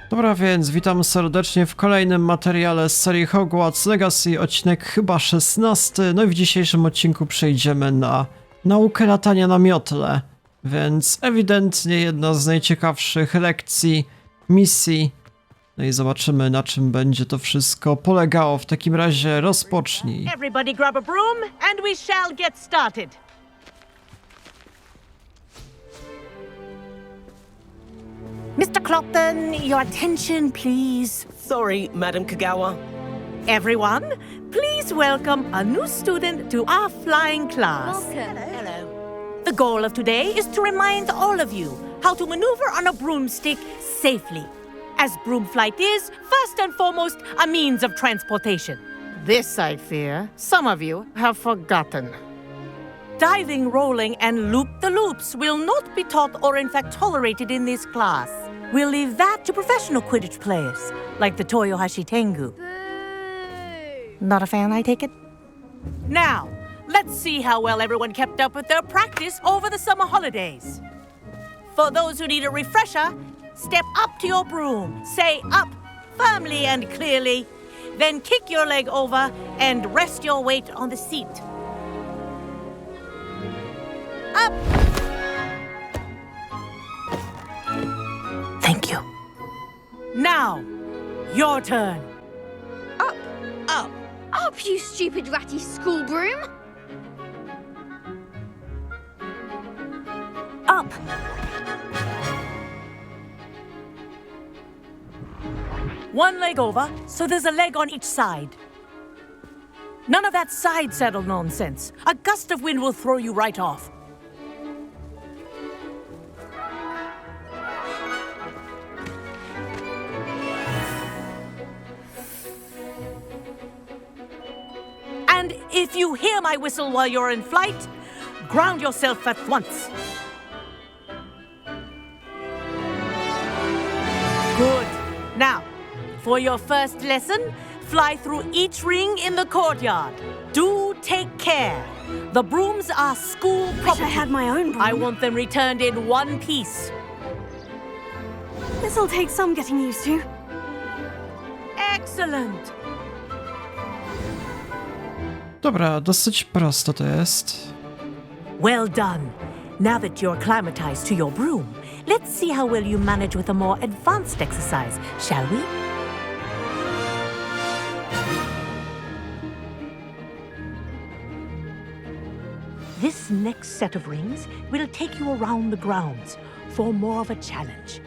Dobra, więc witam serdecznie w kolejnym materiale z serii Hogwarts Legacy, odcinek chyba 16. No i w dzisiejszym odcinku przejdziemy na naukę latania na miotle. Więc ewidentnie jedna z najciekawszych lekcji, misji. No i zobaczymy, na czym będzie to wszystko polegało. W takim razie rozpocznij. Everybody grab a broom and we shall get started. Mr. Clopton, your attention, please. Sorry, Madam Kagawa. Everyone, please welcome a new student to our flying class. Hello. The goal of today is to remind all of you how to maneuver on a broomstick safely, as broom flight is, first and foremost, a means of transportation. This, I fear, some of you have forgotten. Diving, rolling, and loop-the-loops will not be taught or in fact tolerated in this class. We'll leave that to professional Quidditch players, like the Toyohashi Tengu. Not a fan, I take it? Now, let's see how well everyone kept up with their practice over the summer holidays. For those who need a refresher, step up to your broom, say up firmly and clearly, then kick your leg over and rest your weight on the seat. Up! Thank you. Now, your turn. Up, Up. up, you stupid ratty school broom! Up. One leg over, so there's a leg on each side. None of that side saddle nonsense. A gust of wind will throw you right off. And if you hear my whistle while you're in flight, ground yourself at once. Good. Now, for your first lesson, fly through each ring in the courtyard. Do take care. The brooms are school property. I had my own broom. I want them returned in one piece. This'll take some getting used to. Excellent. Dobra, dosyć prosto to jest. Well done. Now that you're acclimatized to your broom, let's see how well you manage with a more advanced exercise, shall we? This next set of rings will take you around the grounds for more of a challenge.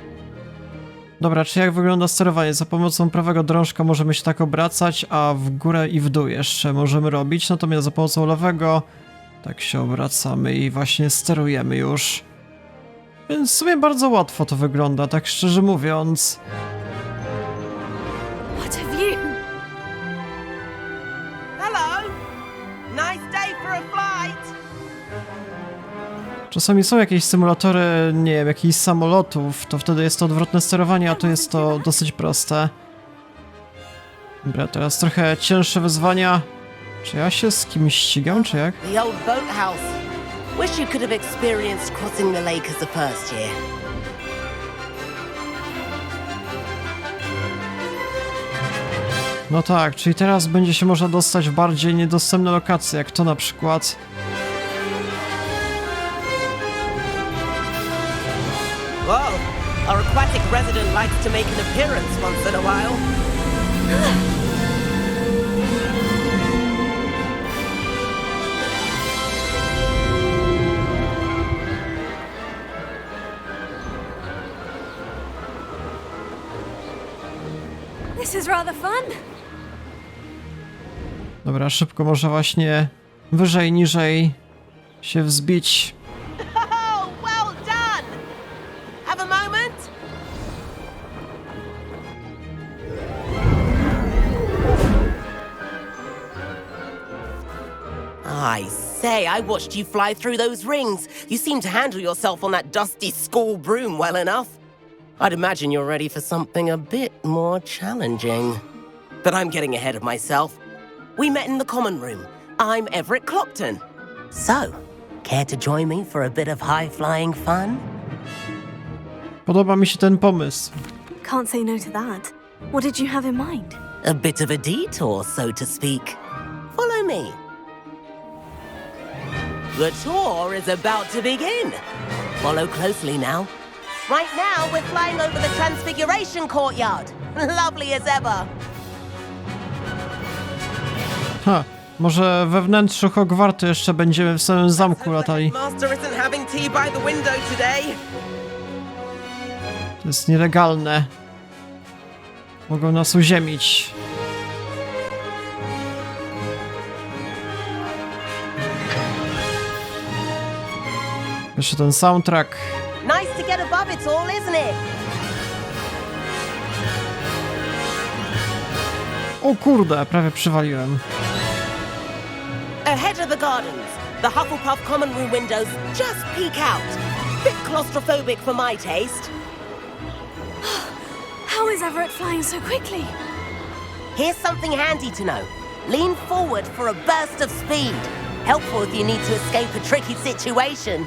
Dobra, czy jak wygląda sterowanie? Za pomocą prawego drążka możemy się tak obracać, a w górę i w dół jeszcze możemy robić, natomiast za pomocą lewego tak się obracamy i właśnie sterujemy już. Więc w sumie bardzo łatwo to wygląda, tak szczerze mówiąc. What a view! Hello. Nice day for a flight. Czasami są jakieś symulatory, nie wiem, jakichś samolotów, to wtedy jest to odwrotne sterowanie, a tu jest to dosyć proste. Dobra, teraz trochę cięższe wyzwania. Czy ja się z kimś ścigam, czy jak? The old boathouse. Wish you could have experienced crossing the lake as a first year. No tak, czyli teraz będzie się można dostać w bardziej niedostępne lokacje, jak to na przykład. Whoa. Our aquatic resident likes to make an appearance once in a while. This is rather fun. Dobra, szybko może właśnie wyżej, niżej się wzbić. Oh, well done. Have a moment. I say, I watched you fly through those rings. You seem to handle yourself on that dusty school broom well enough. I'd imagine you're ready for something a bit more challenging. But I'm getting ahead of myself. We met in the common room. I'm Everett Clopton. So, care to join me for a bit of high-flying fun? Podoba mi się ten pomysł. Can't say no to that. What did you have in mind? A bit of a detour, so to speak. Follow me. The tour is about to begin. Follow closely now. Right now, we're flying over the Transfiguration Courtyard. Lovely as ever. Ha, może we wnętrzu Hogwartu jeszcze będziemy w samym zamku latali. Master isn't having tea by the window today. To jest nielegalne. Mogą nas uziemić. Jeszcze ten soundtrack. Nice to get above it all, isn't it? O kurde, prawie przywaliłem. Ahead of the gardens, the Hufflepuff common room windows just peek out. Bit claustrophobic for my taste. How is Everett flying so quickly? Here's something handy to know. Lean forward for a burst of speed. Helpful if you need to escape a tricky situation.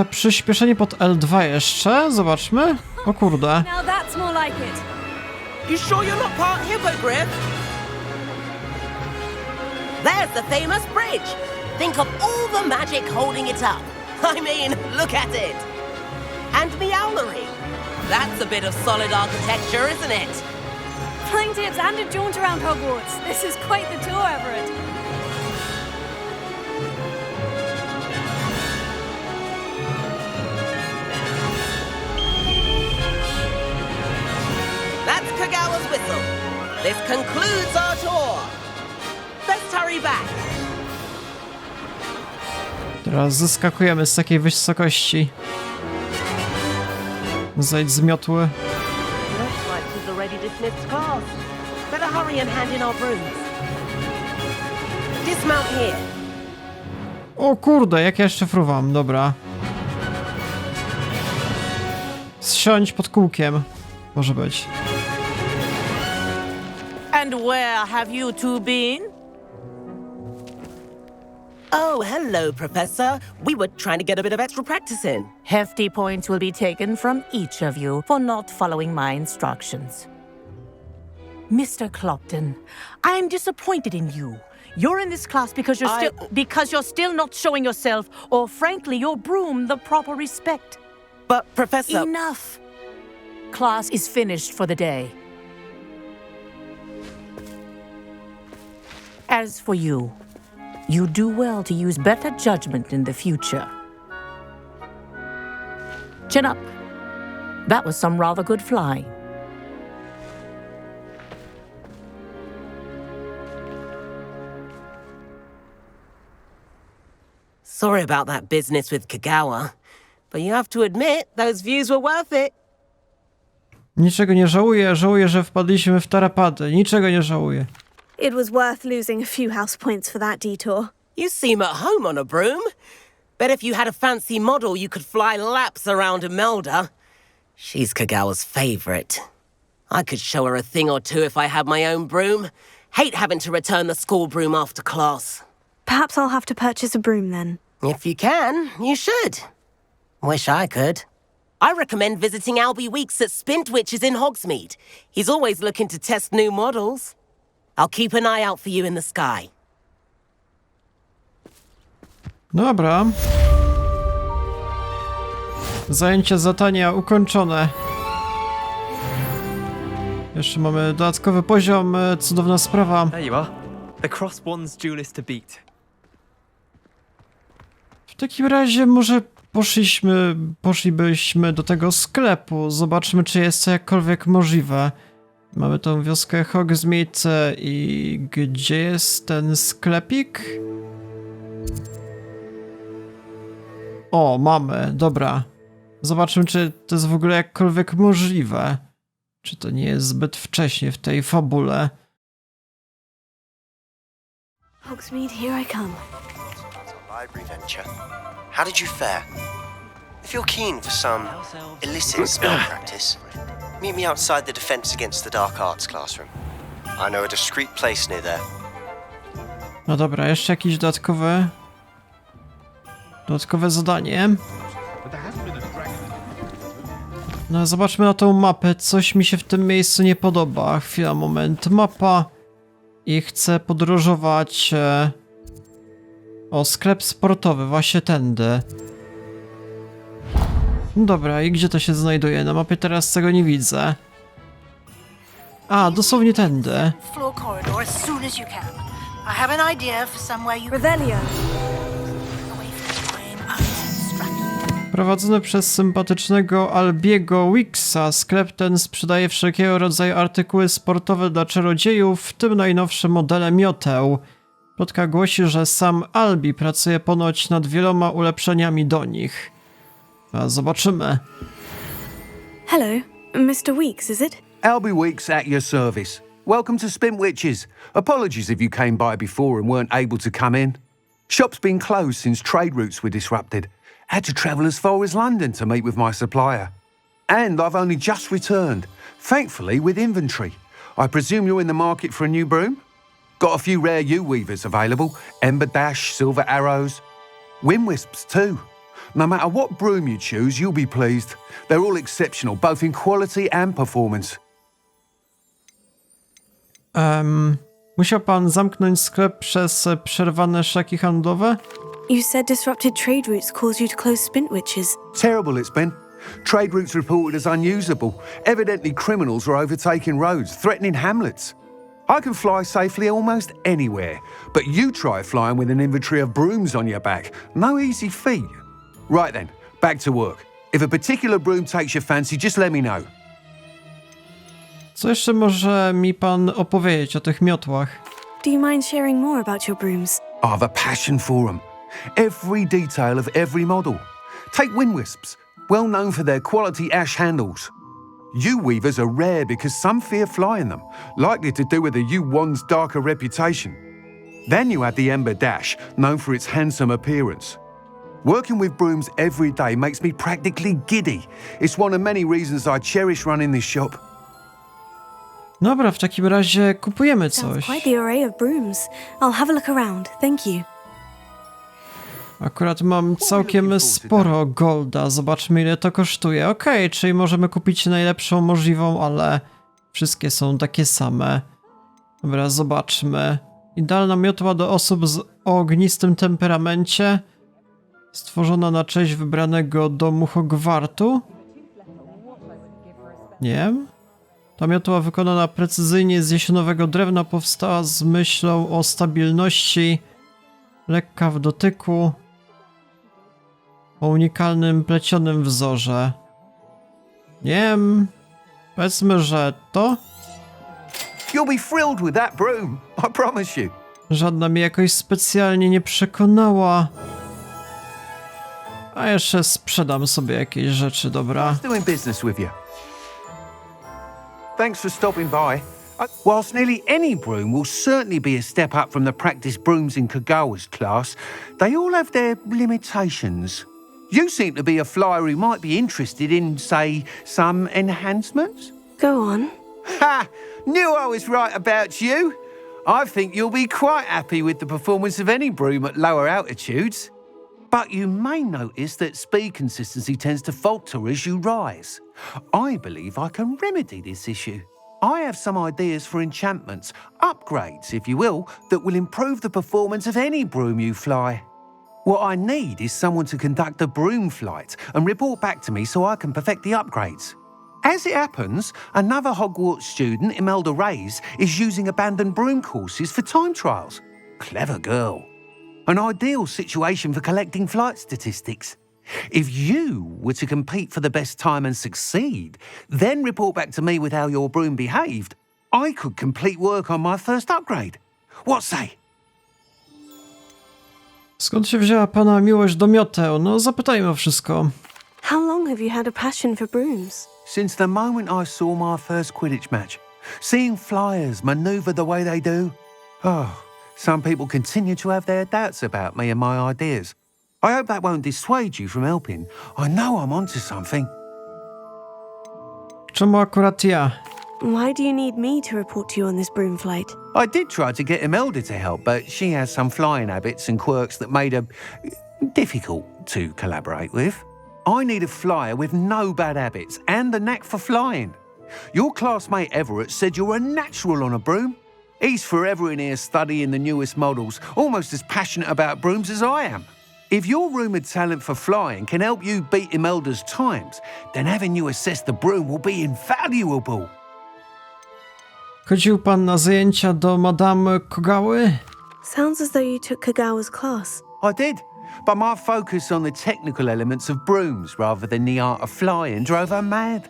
Przyspieszenie pod L2 jeszcze? Zobaczmy. O kurde. Now that's more like it. You sure you're not part hippogriff? There's the famous bridge. Think of all the magic holding it up. I mean, look at it. And Meowlery. That's a bit of solid architecture, isn't it? Flying tips and a jaunt around Hogwarts. This is quite the tour, Everett. That's Kagawa's whistle. This concludes our tour. Let's hurry back. Teraz zeskakujemy z takiej wysokości. Zejdź z miotły. Looks like we've already dismissed class. Better hurry and hand in our brooms. Dismount here. O kurde, jak ja jeszcze fruwam, dobra. Zsiądź pod kółkiem. Może być. And where have you two been? Oh, hello, Professor. We were trying to get a bit of extra practice in. Hefty points will be taken from each of you for not following my instructions. Mr. Clopton, I'm disappointed in you. You're in this class because you're still not showing yourself, or frankly, your broom the proper respect. But, Professor... Enough. Class is finished for the day. As for you, you do well to use better judgment in the future. Chin up. That was some rather good flying. Sorry about that business with Kagawa, but you have to admit, those views were worth it. Niczego nie żałuję, żałuję, że wpadliśmy w tarapaty. Niczego nie żałuję. It was worth losing a few house points for that detour. You seem at home on a broom. Bet if you had a fancy model, you could fly laps around Imelda. She's Kagawa's favorite. I could show her a thing or two if I had my own broom. Hate having to return the school broom after class. Perhaps I'll have to purchase a broom then. If you can, you should. Wish I could. I recommend visiting Albie Weeks at Spintwitches in Hogsmeade. He's always looking to test new models. I'll keep an eye out for you in the sky. Dobra. Zajęcia z latania ukończone. Jeszcze mamy dodatkowy poziom, cudowna sprawa. There you are. The cross one's duelist to beat. W takim razie może poszlibyśmy do tego sklepu. Zobaczmy, czy jest to jakkolwiek możliwe. Mamy tą wioskę Hogsmeade i gdzie jest ten sklepik? O, mamy, dobra. Zobaczmy, czy to jest w ogóle jakkolwiek możliwe. Czy to nie jest zbyt wcześnie w tej fabule? Hogsmeade, here I come. Library venture. How did you fare? If you're keen for some illicit spell practice, meet me outside the Defense Against the Dark Arts classroom. I know a discreet place near there. No dobra, jeszcze jakieś dodatkowe zadanie. No, zobaczmy na tą mapę. Coś mi się w tym miejscu nie podoba. Chwila, moment. Mapa. I chcę podróżować... O, sklep sportowy. Właśnie tędy. No dobra, i gdzie to się znajduje? Na mapie teraz tego nie widzę. A, dosłownie tędy. Floor corridor as soon as you can. I have an idea for somewhere you Revelio. away from time undistracted. Prowadzony przez sympatycznego Albiego Wicksa, sklep ten sprzedaje wszelkiego rodzaju artykuły sportowe dla czarodziejów, w tym najnowsze modele mioteł. Plotka głosi, że sam Albi pracuje ponoć nad wieloma ulepszeniami do nich. A zobaczymy. Hello, Mr. Weeks, is it? Albie Weeks at your service. Welcome to Spintwitches. Apologies if you came by before and weren't able to come in. Shop's been closed since trade routes were disrupted. Had to travel as far as London to meet with my supplier. And I've only just returned, thankfully with inventory. I presume you're in the market for a new broom? Got a few rare U-weavers available. Ember Dash, Silver Arrows. Wind Wisps too. No matter what broom you choose, you'll be pleased. They're all exceptional, both in quality and performance. Musiał pan zamknąć sklep przez przerwane szlaki handlowe? You said disrupted trade routes caused you to close Spintwitches. Terrible it's been. Trade routes reported as unusable. Evidently criminals are overtaking roads, threatening hamlets. I can fly safely almost anywhere, but you try flying with an inventory of brooms on your back. No easy feat. Right then, back to work. If a particular broom takes your fancy, just let me know. Co jeszcze może mi pan opowiedzieć o tych miotłach? Do you mind sharing more about your brooms? I've a passion for them. Every detail of every model. Take Wind Wisps, well known for their quality ash handles. U-weavers are rare because some fear flying them, likely to do with the U-wand's darker reputation. Then you have the Ember Dash, known for its handsome appearance. Working with brooms every day makes me practically giddy. It's one of many reasons I cherish running this shop. Dobra, w takim razie kupujemy Sounds coś. quite the array of brooms. I'll have a look around, thank you. Akurat mam całkiem sporo golda. Zobaczmy, ile to kosztuje. Okej, czyli możemy kupić najlepszą możliwą, ale wszystkie są takie same. Dobra, zobaczmy. Idealna miotła do osób o ognistym temperamencie. Stworzona na cześć wybranego domu Hogwartu. Nie wiem. Ta miotła wykonana precyzyjnie z jasionowego drewna powstała z myślą o stabilności, lekka w dotyku, o unikalnym plecionym wzorze. Nie wiem, powiedzmy, że to? You'll be thrilled with that broom, I promise you. Żadna mnie jakoś specjalnie nie przekonała. A jeszcze sprzedam sobie jakieś rzeczy, dobra? Doing business with you. Thanks for stopping by. Whilst nearly any broom will certainly be a step up from the practice brooms in Kagawa's class, they all have their limitations. You seem to be a flyer who might be interested in, say, some enhancements? Go on. Ha! Knew I was right about you. I think you'll be quite happy with the performance of any broom at lower altitudes. But you may notice that speed consistency tends to falter as you rise. I believe I can remedy this issue. I have some ideas for enchantments, upgrades, if you will, that will improve the performance of any broom you fly. What I need is someone to conduct a broom flight and report back to me so I can perfect the upgrades. As it happens, another Hogwarts student, Imelda Reyes, is using abandoned broom courses for time trials. Clever girl. An ideal situation for collecting flight statistics. If you were to compete for the best time and succeed, then report back to me with how your broom behaved, I could complete work on my first upgrade. What say? Skąd się wzięła pana miłość do mioteł? No, zapytajmy o wszystko. How long have you had a passion for brooms? Since the moment I saw my first Quidditch match, seeing flyers maneuver the way they do. Oh, some people continue to have their doubts about me and my ideas. I hope that won't dissuade you from helping. I know I'm onto something. Czemu akurat ja? Why do you need me to report to you on this broom flight? I did try to get Imelda to help, but she has some flying habits and quirks that made her difficult to collaborate with. I need a flyer with no bad habits and the knack for flying. Your classmate Everett said you're a natural on a broom. He's forever in here studying the newest models, almost as passionate about brooms as I am. If your rumoured talent for flying can help you beat Imelda's times, then having you assess the broom will be invaluable. Chodził pan na zajęcia do Madame Kogały? Sounds as though you took Kagawa's class. I did, but my focus on the technical elements of brooms rather than the art of flying drove her mad.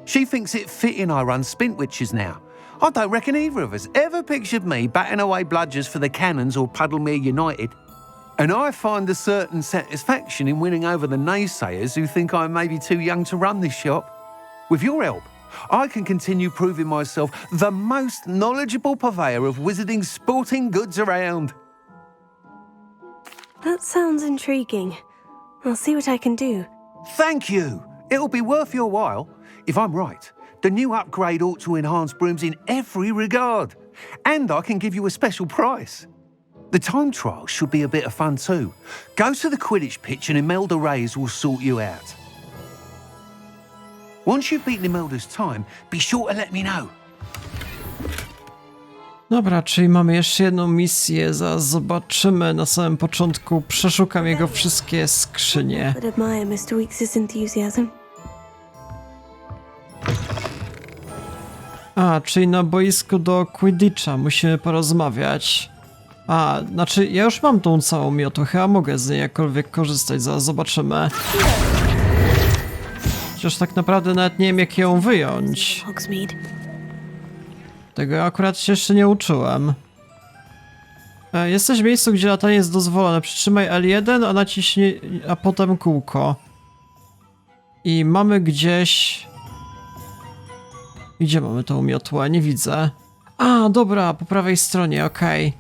She thinks it fitting I run Spintwitches now. I don't reckon either of us ever pictured me batting away bludgers for the Cannons or Puddlemere United. And I find a certain satisfaction in winning over the naysayers who think I may be too young to run this shop. With your help, I can continue proving myself the most knowledgeable purveyor of wizarding sporting goods around. That sounds intriguing. I'll see what I can do. Thank you. It'll be worth your while. If I'm right, the new upgrade ought to enhance brooms in every regard. And I can give you a special price. The time trial should be a bit of fun too. Go to the Quidditch pitch and Imelda Reyes will sort you out. Once you've beaten Imelda's time, be sure to let me know. Dobra, czyli mamy jeszcze jedną misję, zaraz zobaczymy. Na samym początku przeszukam jego wszystkie skrzynie. But admire Mr. Weeks' enthusiasm. A, czyli na boisku do Quidditcha musimy porozmawiać. A, znaczy ja już mam tą całą miotłę, chyba mogę z niej jakkolwiek korzystać, zaraz zobaczymy. Chociaż tak naprawdę nawet nie wiem, jak ją wyjąć. Hogsmeade. Tego ja akurat się jeszcze nie uczyłem. Jesteś w miejscu, gdzie latanie jest dozwolone. Przytrzymaj L1, a naciśnij, a potem kółko. I mamy gdzieś... Gdzie mamy tą miotłę? Nie widzę. A, dobra, po prawej stronie, okej.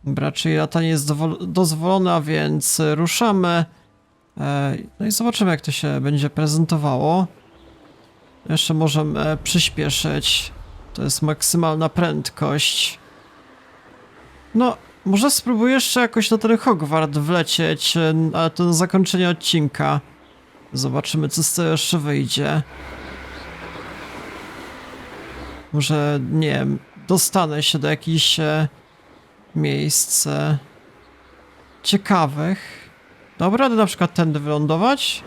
Dobra, czyli latanie jest dozwolone, a więc ruszamy. No i zobaczymy, jak to się będzie prezentowało. Jeszcze możemy przyspieszyć. To jest maksymalna prędkość. No, może spróbuję jeszcze jakoś na ten Hogwart wlecieć, ale to na zakończenie odcinka. Zobaczymy, co z tego jeszcze wyjdzie. Może, nie wiem, dostanę się do jakichś miejsc ciekawych. Dobra, na przykład tędy wylądować?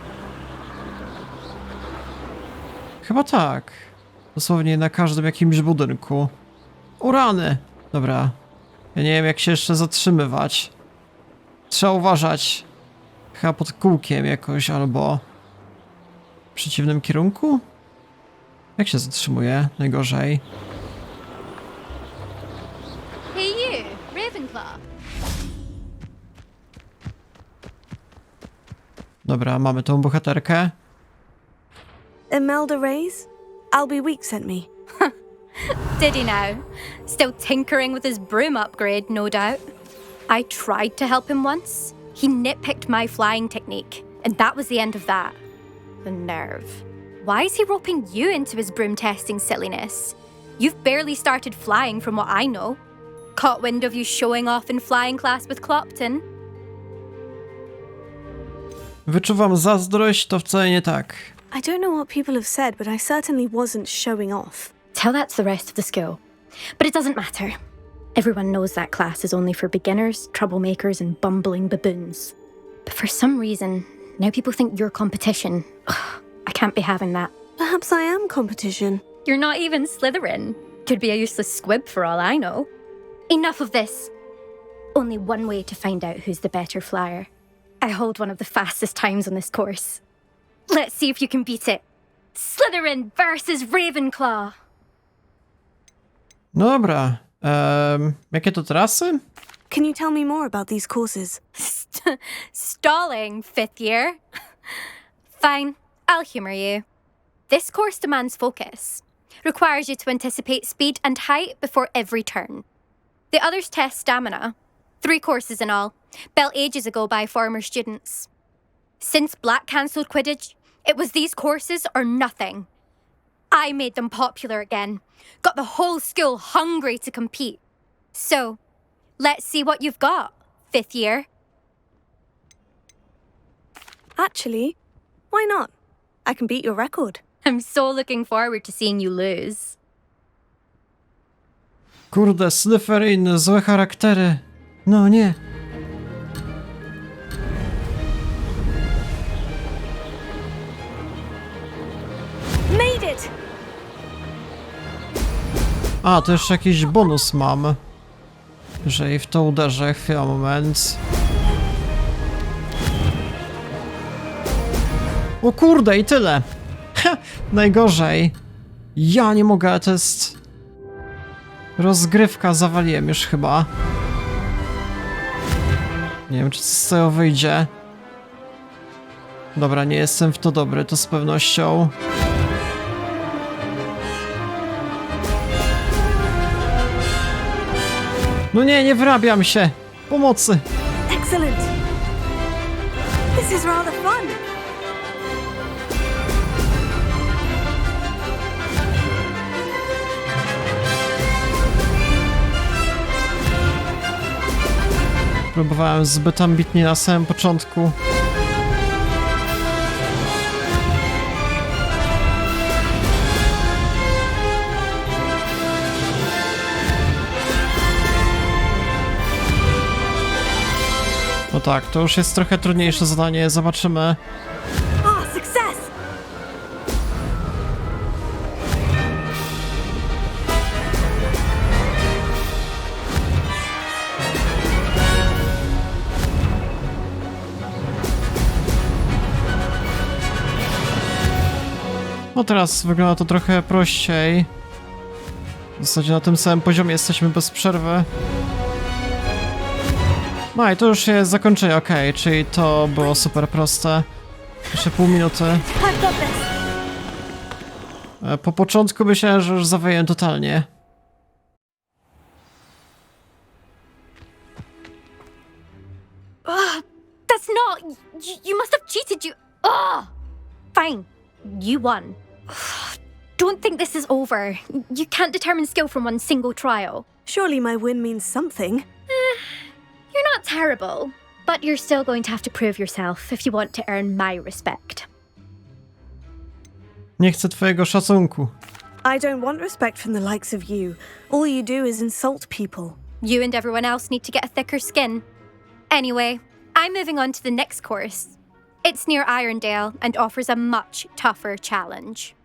Chyba tak. Dosłownie na każdym jakimś budynku. Urany! Dobra. Ja nie wiem, jak się jeszcze zatrzymywać. Trzeba uważać. Chyba pod kółkiem jakoś, albo w przeciwnym kierunku? Jak się zatrzymuje? Najgorzej. Hey you, Ravenclaw. Dobra, mamy tą bohaterkę. Imelda Reyes? Albie Weeks sent me. Did he now? Still tinkering with his broom upgrade, no doubt. I tried to help him once. He nitpicked my flying technique, and that was the end of that. The nerve. Why is he roping you into his broom testing silliness? You've barely started flying from what I know. Caught wind of you showing off in flying class with Clopton. Wyczuwam zazdrość, to wcale nie tak. I don't know what people have said, but I certainly wasn't showing off. Tell that to the rest of the school. But it doesn't matter. Everyone knows that class is only for beginners, troublemakers, and bumbling baboons. But for some reason, now people think you're competition. Ugh, I can't be having that. Perhaps I am competition. You're not even Slytherin. Could be a useless squib for all I know. Enough of this. Only one way to find out who's the better flyer. I hold one of the fastest times on this course. Let's see if you can beat it. Slytherin versus Ravenclaw. No dobra. Jakie to trasy? Can you tell me more about these courses? Stalling, fifth year. Fine, I'll humor you. This course demands focus. Requires you to anticipate speed and height before every turn. The others test stamina. 3 courses in all, built ages ago by former students. Since Black cancelled Quidditch, it was these courses or nothing. I made them popular again. Got the whole school hungry to compete. So, let's see what you've got, 5th year. Actually, Why not? I can beat your record. I'm so looking forward to seeing you lose. Kurde, Slytherin, złe charaktery. No nie. Made it! A, to jeszcze jakiś bonus mam. Jeżeli w to uderzę, chwila, moment. O kurde, i tyle. Ha, najgorzej. Ja nie mogę, to jest... Rozgrywka, zawaliłem już chyba. Nie wiem, czy z tego wyjdzie. Dobra, nie jestem w to dobry, to z pewnością. No nie, nie wyrabiam się! Pomocy! Excellent! This is rather fun! Próbowałem zbyt ambitnie na samym początku. No tak, to już jest trochę trudniejsze zadanie, zobaczymy. Ah, success! No teraz wygląda to trochę prościej. W zasadzie na tym samym poziomie jesteśmy bez przerwy. No i to już jest zakończenie, okej, czyli to było super proste. Jeszcze pół minuty. I've got this! Po początku myślałem, że już zawyję totalnie. That's not... You must have cheated, you... Oh! Fine. You won. Don't think this is over. You can't determine skill from one single trial. Surely my win means something. You're not terrible, but you're still going to have to prove yourself if you want to earn my respect. Nie chcę twojego szacunku. I don't want respect from the likes of you. All you do is insult people. You and everyone else need to get a thicker skin. Anyway, I'm moving on to the next course. It's near Irondale and offers a much tougher challenge.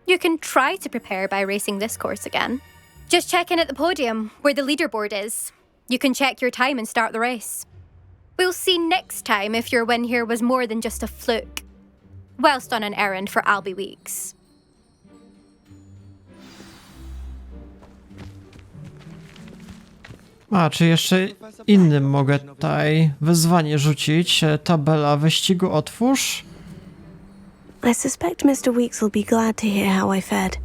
You can try to prepare by racing this course again. Just check in at the podium, where the leaderboard is. You can check your time and start the race. We'll see next time if your win here was more than just a fluke. Whilst on an errand for Albie Weeks. A, czy jeszcze innym mogę tutaj wyzwanie rzucić? Tabela wyścigu otwórz. I suspect Mr. Weeks will be glad to hear how I fared.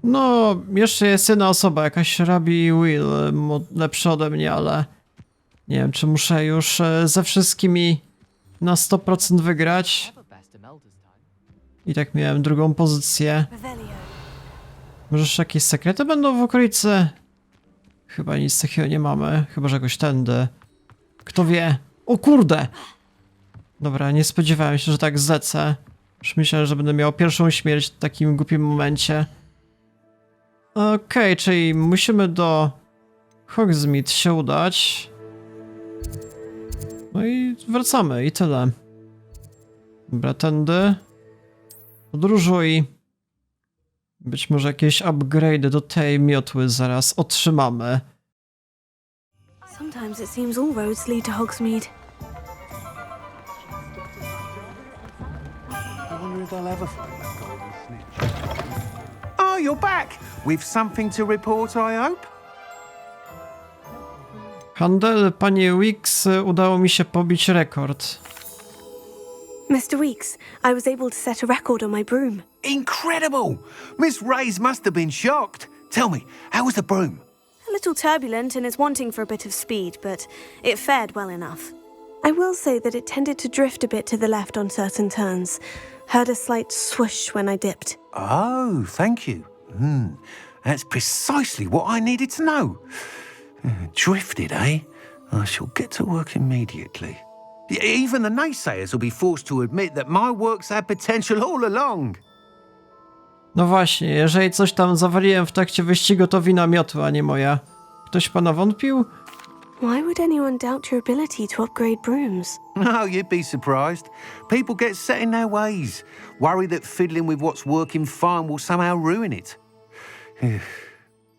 No, jeszcze jest jedna osoba, jakaś Rabi Will, lepsza ode mnie, ale nie wiem, czy muszę już ze wszystkimi na 100% wygrać. I tak miałem drugą pozycję. Może jeszcze jakieś sekrety będą w okolicy? Chyba nic takiego nie mamy, chyba że jakoś tędy. Kto wie? O kurde! Dobra, nie spodziewałem się, że tak zlecę. Już myślałem, że będę miał pierwszą śmierć w takim głupim momencie. Okej, czyli musimy do Hogsmeade się udać. No i wracamy i tyle. Dobra, tędy. Podróżuj. Być może jakieś upgrade do tej miotły zaraz otrzymamy. Sometimes it seems all roads lead to Hogsmeade. Oh, you're back! With something to report, I hope? Handel, panie Weeks, udało mi się pobić rekord. Mr. Weeks, I was able to set a record on my broom. Incredible! Miss Reyes must have been shocked. Tell me, how was the broom? A little turbulent and is wanting for a bit of speed, but it fared well enough. I will say that it tended to drift a bit to the left on certain turns. Heard a slight swoosh when I dipped. Oh, thank you. That's precisely what I needed to know. Drifted, eh? I shall get to work immediately. Even the naysayers will be forced to admit that my work's had potential all along. No właśnie, jeżeli coś tam zawaliłem w trakcie wyścigu, to wina miotły, a nie moja. Ktoś pana wątpił? Why would anyone doubt your ability to upgrade brooms? No, you'd be surprised. People get set in their ways, worry that fiddling with what's working fine will somehow ruin it.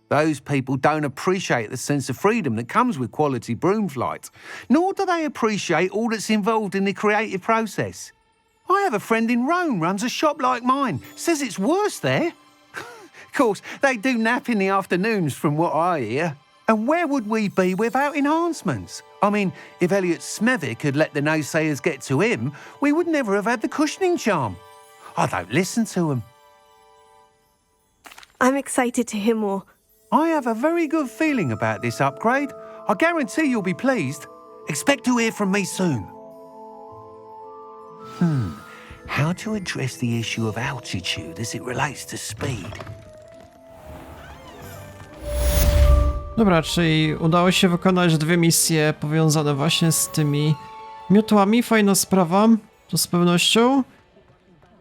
Those people don't appreciate the sense of freedom that comes with quality broom flight, nor do they appreciate all that's involved in the creative process. I have a friend in Rome runs a shop like mine, says it's worse there. Of course, they do nap in the afternoons from what I hear. And where would we be without enhancements? I mean, if Elliot Smethwick had let the naysayers get to him, we would never have had the cushioning charm. I don't listen to them. I'm excited to hear more. I have a very good feeling about this upgrade. I guarantee you'll be pleased. Expect to hear from me soon. How to address the issue of altitude as it relates to speed? Dobra, czyli udało się wykonać 2 misje powiązane właśnie z tymi miotłami. Fajna sprawa, to z pewnością.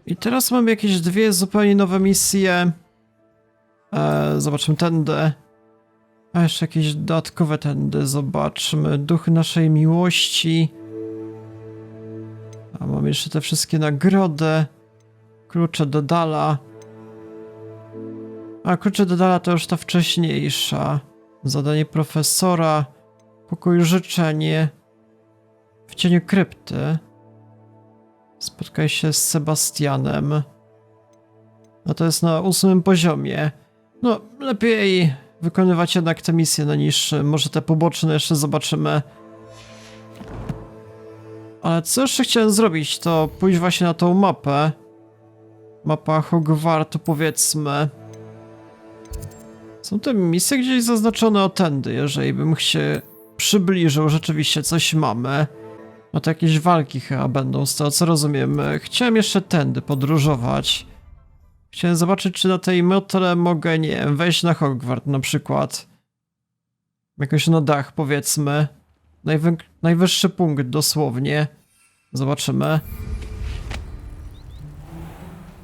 I teraz mamy jakieś 2 zupełnie nowe misje. Zobaczmy tędy. A jeszcze jakieś dodatkowe tędy. Zobaczmy. Duch naszej miłości. A mamy jeszcze te wszystkie nagrody. Klucze do Dala. A klucze do Dala to już ta wcześniejsza. Zadanie profesora. Pokój życzenie. W cieniu krypty. Spotkaj się z Sebastianem. A to jest na 8. poziomie. No, lepiej wykonywać jednak te misje na niższym. Może te poboczne jeszcze zobaczymy. Ale co jeszcze chciałem zrobić, to pójść właśnie na tą mapę. Mapa Hogwartu, powiedzmy. Są te misje gdzieś zaznaczone o tędy, jeżeli bym się przybliżył, rzeczywiście coś mamy. No to jakieś walki chyba będą, z tego co rozumiem. Chciałem jeszcze tędy podróżować. Chciałem zobaczyć, czy na tej Miotle mogę, nie wiem, wejść na Hogwart na przykład. Jakoś na dach, powiedzmy. Najwyższy punkt, dosłownie. Zobaczymy.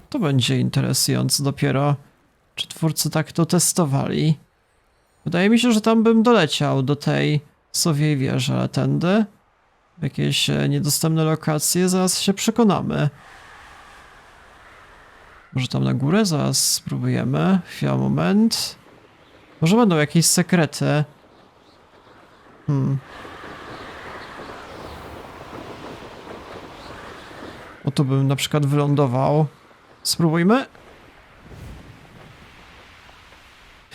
To będzie interesujące dopiero. Czy twórcy tak to testowali? Wydaje mi się, że tam bym doleciał do tej sowiej wieży, ale tędy? Jakieś niedostępne lokacje, zaraz się przekonamy. Może tam na górę? Zaraz spróbujemy. Chwila, moment. Może będą jakieś sekrety. O, tu bym na przykład wylądował. Spróbujmy.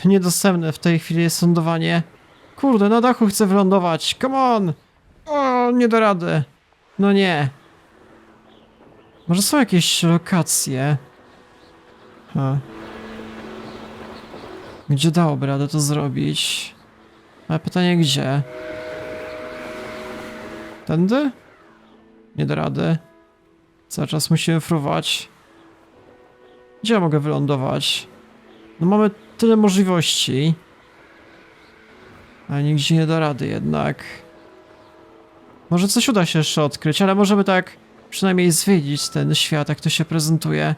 Niedostępne w tej chwili jest lądowanie. Kurde, na dachu chcę wylądować. Come on! O, nie da rady. No nie. Może są jakieś lokacje? Gdzie dałoby radę to zrobić? Ale pytanie gdzie? Tędy? Nie da rady. Cały czas musimy fruwać. Gdzie ja mogę wylądować? No mamy tyle możliwości. Ale nigdzie nie da rady jednak. Może coś uda się jeszcze odkryć, ale możemy tak przynajmniej zwiedzić ten świat, jak to się prezentuje.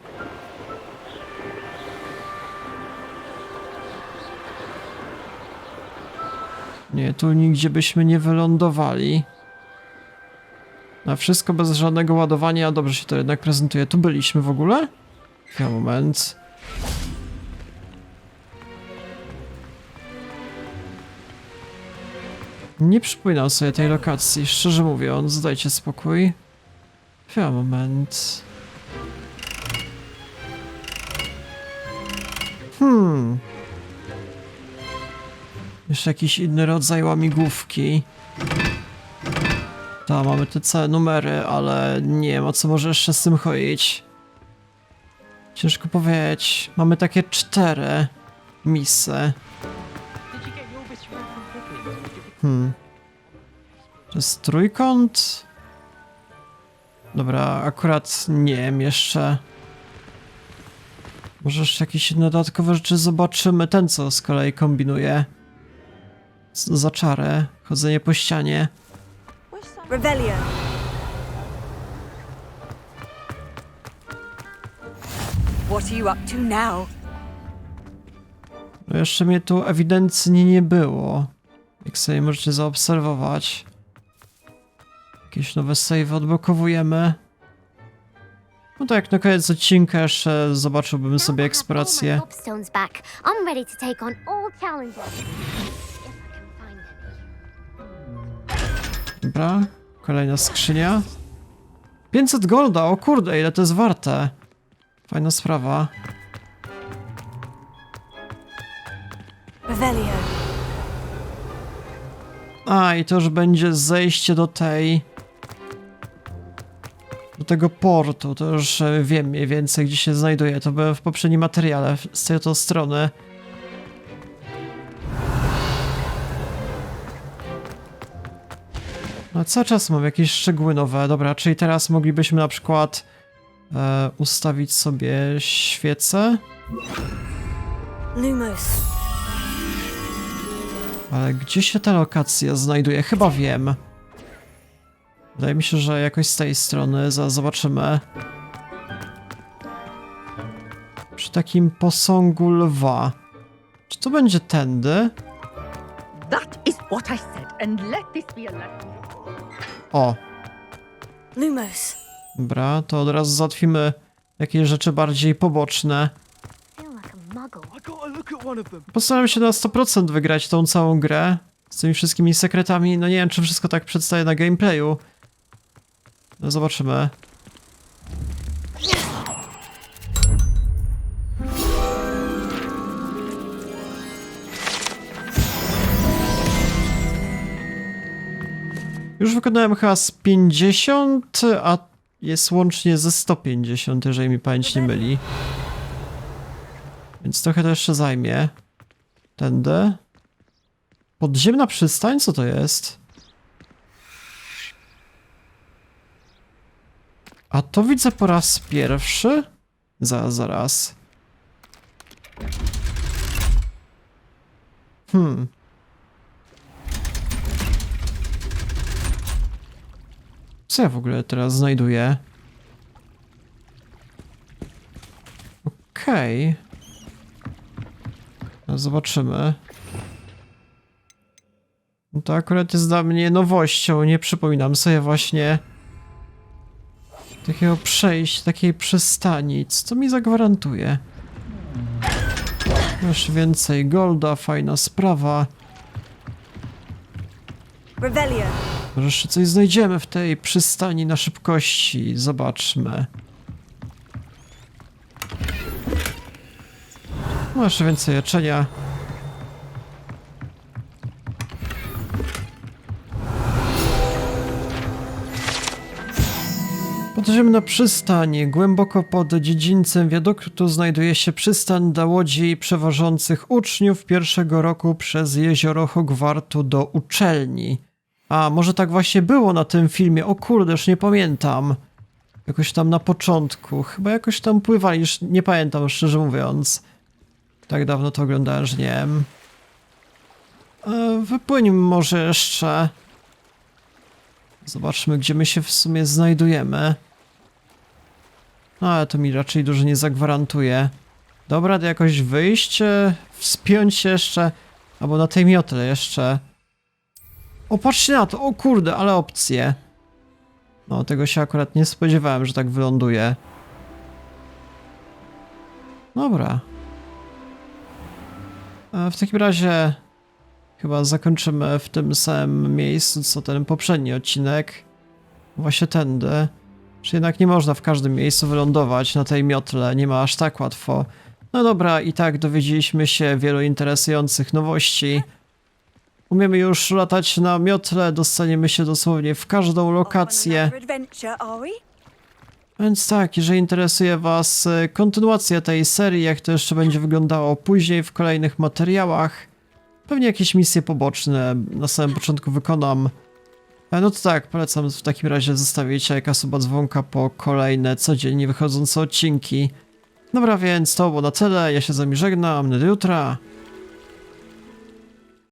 Nie, tu nigdzie byśmy nie wylądowali. A wszystko bez żadnego ładowania, dobrze się to jednak prezentuje. Tu byliśmy w ogóle? Chwila, moment. Nie przypominam sobie tej lokacji, szczerze mówiąc, dajcie spokój. Chwila, moment. Jeszcze jakiś inny rodzaj łamigłówki. Tam mamy te całe numery, ale nie wiem, o co może jeszcze z tym chodzić. Ciężko powiedzieć. Mamy takie 4 misje. To jest trójkąt? Dobra, akurat nie wiem jeszcze. Może jeszcze jakieś inne dodatkowe rzeczy zobaczymy. Ten co z kolei kombinuje. Co za czary? Chodzenie po ścianie. Revelio. What are you up to now? No jeszcze mnie tu ewidentnie nie było. Jak sobie możecie zaobserwować. Jakieś nowe save odblokowujemy. No tak, na koniec odcinka jeszcze zobaczyłbym sobie eksplorację. Dobra, kolejna skrzynia. 500 golda, o kurde, ile to jest warte. Fajna sprawa. Revelio. A, i to już będzie zejście do tego portu, to już wiem mniej więcej, gdzie się znajduje. To było w poprzednim materiale, z tej oto strony. No cały czas mam jakieś szczegóły nowe. Dobra, czyli teraz moglibyśmy na przykład ustawić sobie świecę. Lumos. Ale gdzie się ta lokacja znajduje? Chyba wiem. Wydaje mi się, że jakoś z tej strony. Zobaczymy. Przy takim posągu lwa. Czy to będzie tędy? That is what I said, and let this be a lesson. O, Lumos. dobra, to od razu załatwimy jakieś rzeczy bardziej poboczne. Postaram się na 100% wygrać tą całą grę z tymi wszystkimi sekretami. No nie wiem, czy wszystko tak przedstawię na gameplayu. No zobaczymy. Już wykonałem chyba z 50, a jest łącznie ze 150, jeżeli mi pamięć nie myli. Więc trochę to jeszcze zajmie. Tędy. Podziemna przystań? Co to jest? A to widzę po raz pierwszy? Zaraz. Co ja w ogóle teraz znajduję? Okej. No zobaczymy. No to akurat jest dla mnie nowością. Nie przypominam sobie właśnie takiego przejścia, takiej przystani. Co to mi zagwarantuje? Jeszcze więcej golda, fajna sprawa. Revelio. Może jeszcze coś znajdziemy w tej przystani na szybkości. Zobaczmy. No jeszcze więcej leczenia. Podziemna przystań. Głęboko pod dziedzińcem wiaduktu znajduje się przystań dla łodzi przewożących uczniów pierwszego roku przez jezioro Hogwartu do uczelni. A, może tak właśnie było na tym filmie. O kurde, już nie pamiętam. Jakoś tam na początku. Chyba jakoś tam pływali, już nie pamiętam, szczerze mówiąc. Tak dawno to oglądałem, że nie wiem. Wypłyńmy może jeszcze. Zobaczmy, gdzie my się w sumie znajdujemy. No, ale to mi raczej dużo nie zagwarantuje. Dobra, to jakoś wyjść, wspiąć się jeszcze. Albo na tej miotle jeszcze. O, patrzcie na to, o kurde, ale opcje. No, tego się akurat nie spodziewałem, że tak wyląduje. Dobra. W takim razie chyba zakończymy w tym samym miejscu, co ten poprzedni odcinek. Właśnie tędy. Czy jednak nie można w każdym miejscu wylądować na tej miotle, nie ma aż tak łatwo. No dobra, i tak dowiedzieliśmy się wielu interesujących nowości. Umiemy już latać na miotle, dostaniemy się dosłownie w każdą lokację. Więc tak, jeżeli interesuje was kontynuacja tej serii, jak to jeszcze będzie wyglądało później w kolejnych materiałach, pewnie jakieś misje poboczne na samym początku wykonam. No to tak, polecam w takim razie zostawić lajka, suba, dzwonka po kolejne codziennie wychodzące odcinki. Dobra, więc to było na tyle, ja się z wami żegnam, do jutra.